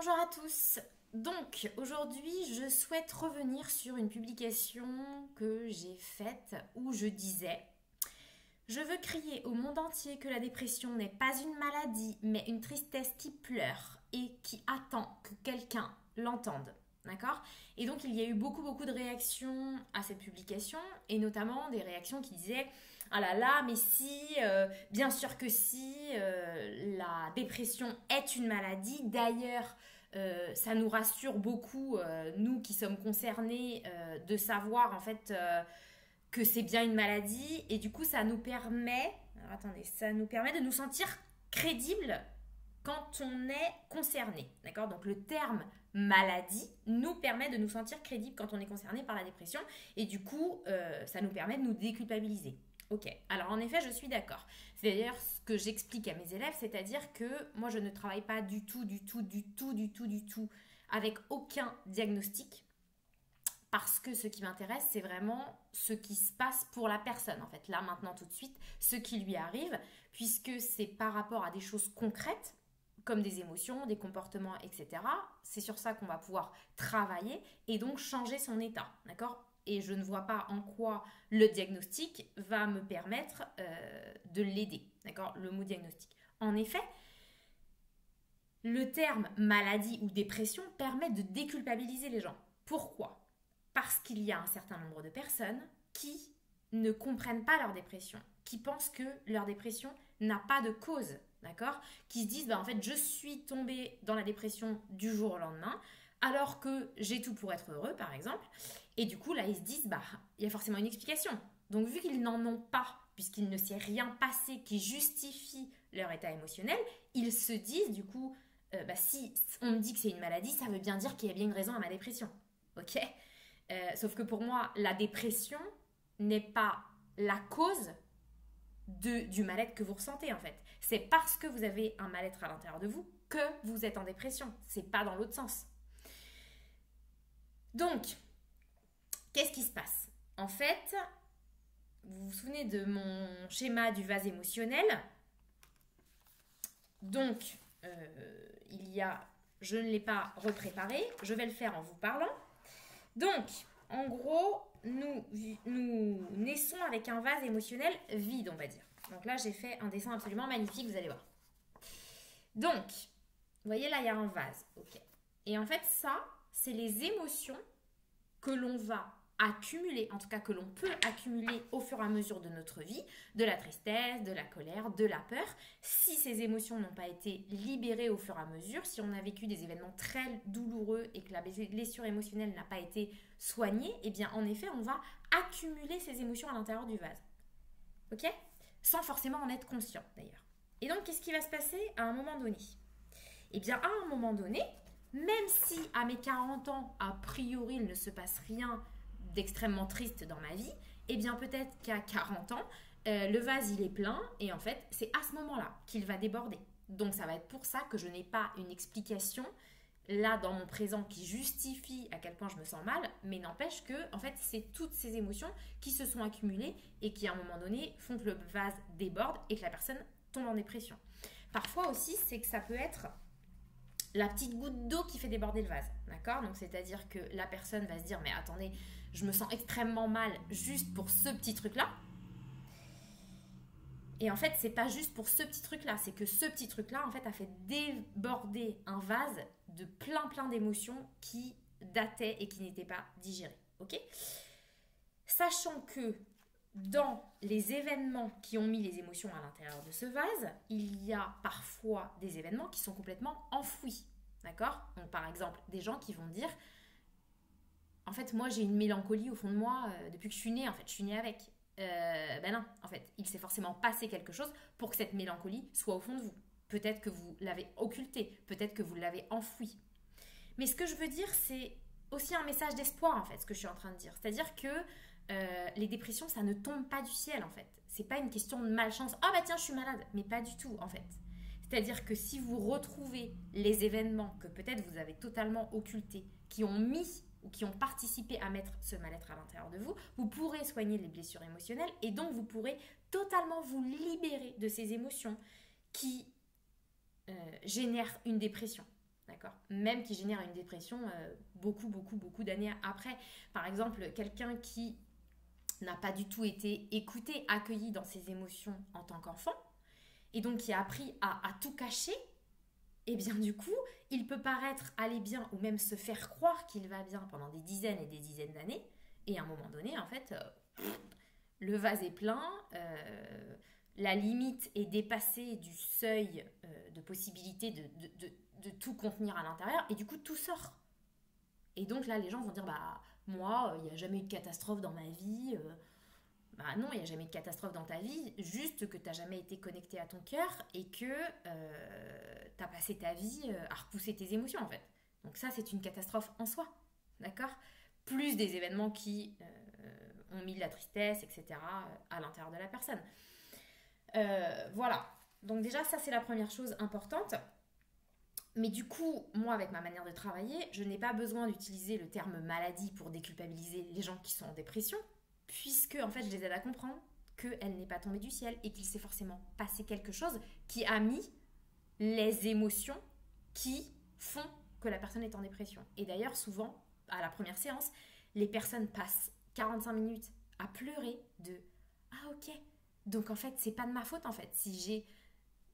Bonjour à tous. Donc aujourd'hui, je souhaite revenir sur une publication que j'ai faite où je disais: je veux crier au monde entier que la dépression n'est pas une maladie, mais une tristesse qui pleure et qui attend que quelqu'un l'entende. D'accord? Et donc il y a eu beaucoup de réactions à cette publication, et notamment des réactions qui disaient: ah là là, mais si, bien sûr que si, la dépression est une maladie. D'ailleurs, ça nous rassure beaucoup, nous qui sommes concernés, de savoir en fait que c'est bien une maladie, et du coup ça nous permet, alors attendez, ça nous permet de nous sentir crédibles quand on est concerné, d'accord? Donc le terme maladie nous permet de nous sentir crédibles quand on est concerné par la dépression, et du coup ça nous permet de nous déculpabiliser. Ok, alors en effet je suis d'accord. C'est d'ailleurs ce que j'explique à mes élèves, c'est-à-dire que moi je ne travaille pas du tout avec aucun diagnostic, parce que ce qui m'intéresse, c'est vraiment ce qui se passe pour la personne, en fait, là, maintenant, tout de suite, ce qui lui arrive, puisque c'est par rapport à des choses concrètes, comme des émotions, des comportements, etc. C'est sur ça qu'on va pouvoir travailler et donc changer son état, d'accord? Et je ne vois pas en quoi le diagnostic va me permettre de l'aider, d'accord? Le mot diagnostic. En effet, le terme maladie ou dépression permet de déculpabiliser les gens. Pourquoi? Parce qu'il y a un certain nombre de personnes qui ne comprennent pas leur dépression, qui pensent que leur dépression n'a pas de cause, d'accord? Qui se disent, bah, en fait, je suis tombée dans la dépression du jour au lendemain, alors que j'ai tout pour être heureux, par exemple. Et du coup, là, ils se disent, bah, il y a forcément une explication. Donc, vu qu'ils n'en ont pas, puisqu'il ne s'est rien passé qui justifie leur état émotionnel, ils se disent, du coup, bah, si on me dit que c'est une maladie, ça veut bien dire qu'il y a bien une raison à ma dépression. Ok? Sauf que pour moi, la dépression n'est pas la cause du mal-être que vous ressentez, en fait. C'est parce que vous avez un mal-être à l'intérieur de vous que vous êtes en dépression. C'est pas dans l'autre sens. Donc, qu'est-ce qui se passe? En fait, vous vous souvenez de mon schéma du vase émotionnel? Donc, il y a... Je ne l'ai pas repréparé, je vais le faire en vous parlant. Donc, en gros, nous naissons avec un vase émotionnel vide, on va dire. Donc là, j'ai fait un dessin absolument magnifique, vous allez voir. Donc, vous voyez, là, il y a un vase. Ok. Et en fait, ça, c'est les émotions que l'on va accumuler, en tout cas que l'on peut accumuler au fur et à mesure de notre vie, de la tristesse, de la colère, de la peur. Si ces émotions n'ont pas été libérées au fur et à mesure, si on a vécu des événements très douloureux et que la blessure émotionnelle n'a pas été soignée, eh bien en effet, on va accumuler ces émotions à l'intérieur du vase. Ok? Sans forcément en être conscient d'ailleurs. Et donc, qu'est-ce qui va se passer à un moment donné? Eh bien, à un moment donné, même si à mes 40 ans, a priori, il ne se passe rien d'extrêmement triste dans ma vie, eh bien peut-être qu'à 40 ans, le vase il est plein, et en fait c'est à ce moment-là qu'il va déborder. Donc ça va être pour ça que je n'ai pas une explication là dans mon présent qui justifie à quel point je me sens mal, mais n'empêche que en fait c'est toutes ces émotions qui se sont accumulées et qui à un moment donné font que le vase déborde et que la personne tombe en dépression. Parfois aussi c'est que ça peut être la petite goutte d'eau qui fait déborder le vase, d'accord? Donc c'est-à-dire que la personne va se dire, mais attendez, je me sens extrêmement mal juste pour ce petit truc-là. Et en fait, c'est pas juste pour ce petit truc-là, c'est que ce petit truc-là, en fait, a fait déborder un vase de plein d'émotions qui dataient et qui n'étaient pas digérées, ok? Sachant que dans les événements qui ont mis les émotions à l'intérieur de ce vase, il y a parfois des événements qui sont complètement enfouis, d'accord? Donc par exemple, des gens qui vont dire, en fait, moi j'ai une mélancolie au fond de moi depuis que je suis née, en fait, je suis née avec. Ben non, en fait, il s'est forcément passé quelque chose pour que cette mélancolie soit au fond de vous. Peut-être que vous l'avez occultée, peut-être que vous l'avez enfouie. Mais ce que je veux dire, c'est aussi un message d'espoir, en fait, ce que je suis en train de dire. C'est-à-dire que les dépressions, ça ne tombe pas du ciel, en fait. C'est pas une question de malchance. Ah bah tiens, je suis malade. Mais pas du tout, en fait. C'est-à-dire que si vous retrouvez les événements que peut-être vous avez totalement occultés, qui ont mis ou qui ont participé à mettre ce mal-être à l'intérieur de vous, vous pourrez soigner les blessures émotionnelles et donc vous pourrez totalement vous libérer de ces émotions qui génèrent une dépression. D'accord? même qui génère une dépression beaucoup d'années après. Par exemple, quelqu'un qui n'a pas du tout été écouté, accueilli dans ses émotions en tant qu'enfant, et donc qui a appris à tout cacher, et bien du coup, il peut paraître aller bien ou même se faire croire qu'il va bien pendant des dizaines et des dizaines d'années, et à un moment donné, en fait, le vase est plein, la limite est dépassée du seuil de possibilité de tout contenir à l'intérieur, et du coup, tout sort. Et donc là, les gens vont dire, bah, moi, il n'y a jamais eu de catastrophe dans ma vie. Bah non, il n'y a jamais eu de catastrophe dans ta vie, juste que tu n'as jamais été connecté à ton cœur et que tu as passé ta vie à repousser tes émotions, en fait. Donc ça, c'est une catastrophe en soi, d'accord? Plus des événements qui ont mis de la tristesse, etc., à l'intérieur de la personne. Voilà. Donc déjà, ça, c'est la première chose importante. Mais du coup, moi, avec ma manière de travailler, je n'ai pas besoin d'utiliser le terme maladie pour déculpabiliser les gens qui sont en dépression, puisque, en fait, je les aide à comprendre qu'elle n'est pas tombée du ciel et qu'il s'est forcément passé quelque chose qui a mis les émotions qui font que la personne est en dépression. Et d'ailleurs, souvent, à la première séance, les personnes passent 45 minutes à pleurer de « Ah ok, donc en fait, c'est pas de ma faute, en fait, si j'ai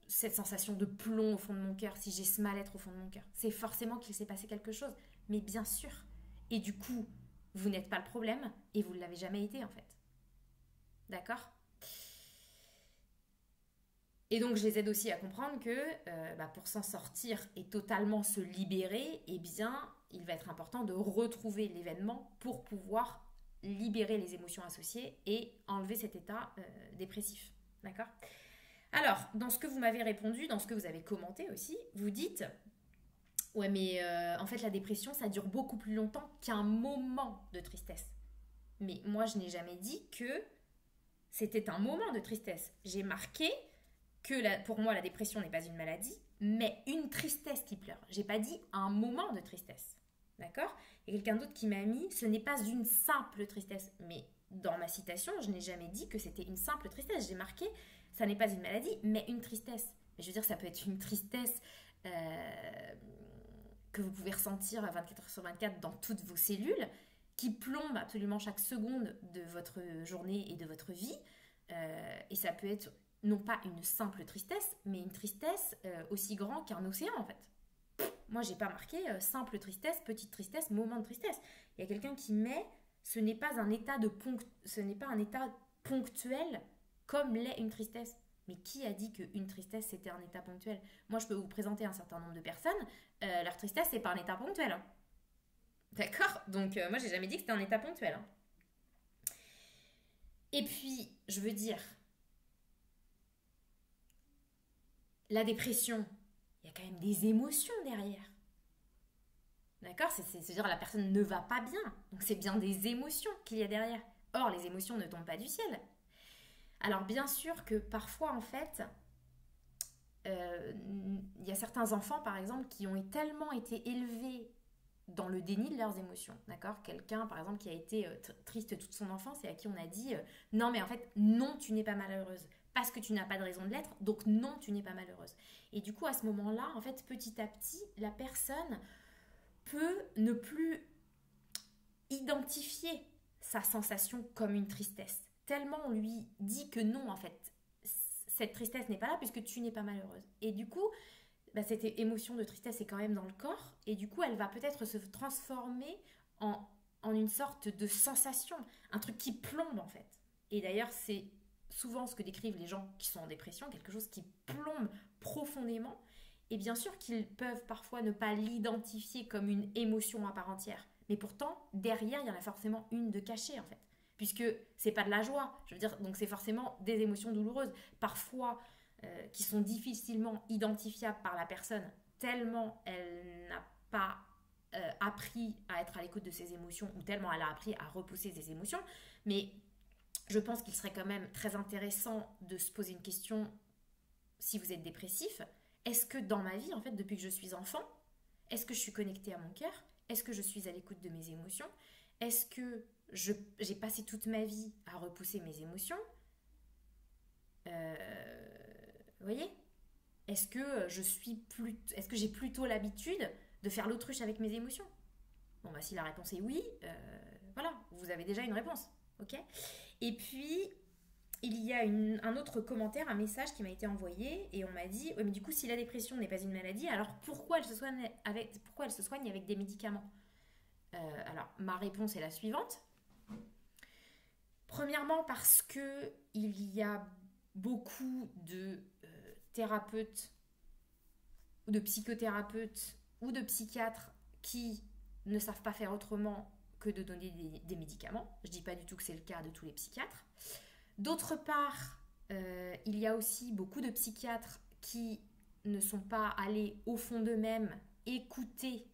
cette sensation de plomb au fond de mon cœur, si j'ai ce mal-être au fond de mon cœur. C'est forcément qu'il s'est passé quelque chose. Mais bien sûr. Et du coup, vous n'êtes pas le problème et vous ne l'avez jamais été en fait. D'accord ? Et donc, je les aide aussi à comprendre que pour s'en sortir et totalement se libérer, eh bien, il va être important de retrouver l'événement pour pouvoir libérer les émotions associées et enlever cet état dépressif. D'accord ? Alors, dans ce que vous m'avez répondu, dans ce que vous avez commenté aussi, vous dites « Ouais, mais en fait, la dépression, ça dure beaucoup plus longtemps qu'un moment de tristesse. » Mais moi, je n'ai jamais dit que c'était un moment de tristesse. J'ai marqué que pour moi, la dépression n'est pas une maladie, mais une tristesse qui pleure. J'ai pas dit un moment de tristesse. D'accord ? Il y a quelqu'un d'autre qui m'a mis « Ce n'est pas une simple tristesse. » Mais dans ma citation, je n'ai jamais dit que c'était une simple tristesse. J'ai marqué « Ça n'est pas une maladie, mais une tristesse. » Mais je veux dire, ça peut être une tristesse que vous pouvez ressentir 24h/24 dans toutes vos cellules, qui plombe absolument chaque seconde de votre journée et de votre vie. Et ça peut être non pas une simple tristesse, mais une tristesse aussi grande qu'un océan en fait. Moi, j'ai pas marqué simple tristesse, petite tristesse, moment de tristesse. Il y a quelqu'un qui met ce n'est pas un état ponctuel comme l'est une tristesse. Mais qui a dit qu'une tristesse c'était un état ponctuel ? Moi, je peux vous présenter un certain nombre de personnes, leur tristesse c'est pas un état ponctuel. Hein. D'accord ? Donc moi, j'ai jamais dit que c'était un état ponctuel. Hein. Et puis, je veux dire, la dépression, il y a quand même des émotions derrière. D'accord ? C'est-à-dire la personne ne va pas bien. Donc c'est bien des émotions qu'il y a derrière. Or, les émotions ne tombent pas du ciel. Alors bien sûr que parfois, en fait, il y a certains enfants, par exemple, qui ont tellement été élevés dans le déni de leurs émotions. D'accord ? Quelqu'un, par exemple, qui a été triste toute son enfance et à qui on a dit « Non, mais en fait, non, tu n'es pas malheureuse. » Parce que tu n'as pas de raison de l'être, donc non, tu n'es pas malheureuse. Et du coup, à ce moment-là, en fait, petit à petit, la personne peut ne plus identifier sa sensation comme une tristesse. Tellement on lui dit que non, en fait, cette tristesse n'est pas là puisque tu n'es pas malheureuse. Et du coup, cette émotion de tristesse est quand même dans le corps. Et du coup, elle va peut-être se transformer en une sorte de sensation, un truc qui plombe en fait. Et d'ailleurs, c'est souvent ce que décrivent les gens qui sont en dépression, quelque chose qui plombe profondément. Et bien sûr qu'ils peuvent parfois ne pas l'identifier comme une émotion à part entière. Mais pourtant, derrière, il y en a forcément une de cachée en fait. Puisque c'est pas de la joie, je veux dire, donc c'est forcément des émotions douloureuses, parfois qui sont difficilement identifiables par la personne, tellement elle n'a pas appris à être à l'écoute de ses émotions, ou tellement elle a appris à repousser ses émotions. Mais je pense qu'il serait quand même très intéressant de se poser une question si vous êtes dépressif. Est-ce que dans ma vie, en fait, depuis que je suis enfant, est-ce que je suis connectée à mon cœur ? Est-ce que je suis à l'écoute de mes émotions ? Est-ce que j'ai passé toute ma vie à repousser mes émotions ? Vous voyez ? Est-ce que j'ai plutôt l'habitude de faire l'autruche avec mes émotions? Bon, bah, si la réponse est oui, voilà, vous avez déjà une réponse. Ok? Et puis, il y a un autre commentaire, un message qui m'a été envoyé et on m'a dit ouais, mais du coup, si la dépression n'est pas une maladie, alors pourquoi elle se soigne avec des médicaments? Alors, ma réponse est la suivante. Premièrement, parce que il y a beaucoup de thérapeutes, ou de psychothérapeutes ou de psychiatres qui ne savent pas faire autrement que de donner des médicaments. Je ne dis pas du tout que c'est le cas de tous les psychiatres. D'autre part, il y a aussi beaucoup de psychiatres qui ne sont pas allés au fond d'eux-mêmes écouter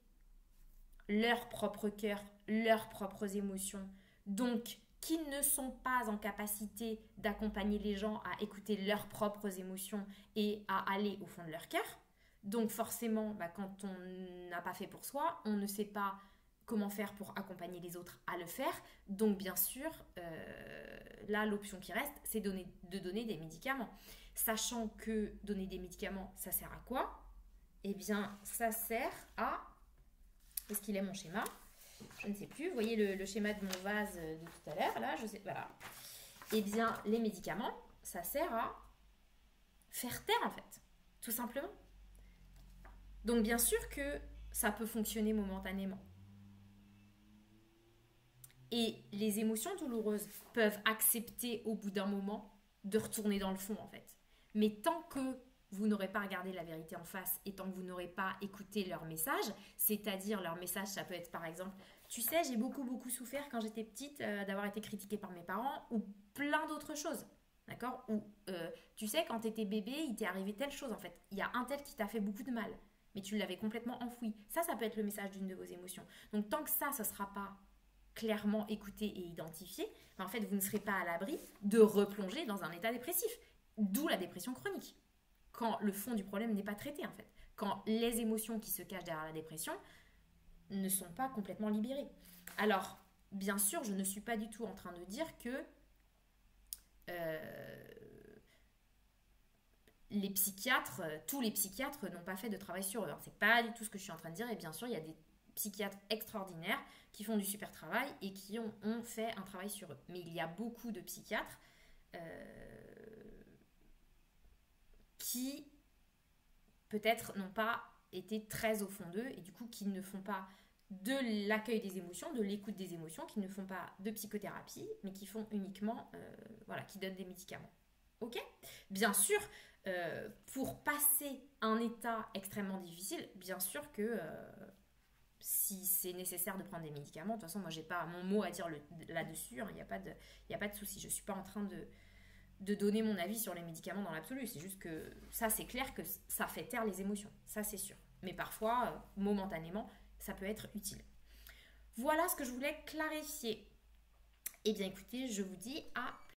leur propre cœur, leurs propres émotions, donc qui ne sont pas en capacité d'accompagner les gens à écouter leurs propres émotions et à aller au fond de leur cœur. Donc forcément, quand on n'a pas fait pour soi, on ne sait pas comment faire pour accompagner les autres à le faire. Donc bien sûr, là l'option qui reste, c'est de donner des médicaments. Sachant que donner des médicaments, ça sert à quoi? Eh bien, ça sert à... Est-ce qu'il est mon schéma? Je ne sais plus. Vous voyez le schéma de mon vase de tout à l'heure, là, je sais, voilà. Eh bien, les médicaments, ça sert à faire taire, en fait, tout simplement. Donc, bien sûr que ça peut fonctionner momentanément. Et les émotions douloureuses peuvent accepter au bout d'un moment de retourner dans le fond, en fait. Mais tant que vous n'aurez pas regardé la vérité en face et tant que vous n'aurez pas écouté leur message, c'est-à-dire leur message, ça peut être par exemple, tu sais, j'ai beaucoup souffert quand j'étais petite d'avoir été critiquée par mes parents ou plein d'autres choses, d'accord? Ou tu sais, quand tu étais bébé, il t'est arrivé telle chose en fait. Il y a un tel qui t'a fait beaucoup de mal, mais tu l'avais complètement enfoui. Ça peut être le message d'une de vos émotions. Donc tant que ça ne sera pas clairement écouté et identifié, en fait, vous ne serez pas à l'abri de replonger dans un état dépressif, d'où la dépression chronique. Quand le fond du problème n'est pas traité en fait, quand les émotions qui se cachent derrière la dépression ne sont pas complètement libérées. Alors, bien sûr, je ne suis pas du tout en train de dire que les psychiatres, tous les psychiatres n'ont pas fait de travail sur eux. C'est pas du tout ce que je suis en train de dire. Et bien sûr, il y a des psychiatres extraordinaires qui font du super travail et qui ont fait un travail sur eux. Mais il y a beaucoup de psychiatres qui peut-être n'ont pas été très au fond d'eux et du coup qui ne font pas de l'accueil des émotions, de l'écoute des émotions, qui ne font pas de psychothérapie, mais qui font uniquement, qui donnent des médicaments. Ok ? Bien sûr, pour passer un état extrêmement difficile, bien sûr que si c'est nécessaire de prendre des médicaments, de toute façon, moi, j'ai pas mon mot à dire là-dessus, il n'y a pas de souci. Je ne suis pas en train de donner mon avis sur les médicaments dans l'absolu. C'est juste que ça, c'est clair que ça fait taire les émotions. Ça, c'est sûr. Mais parfois, momentanément, ça peut être utile. Voilà ce que je voulais clarifier. Eh bien, écoutez, je vous dis à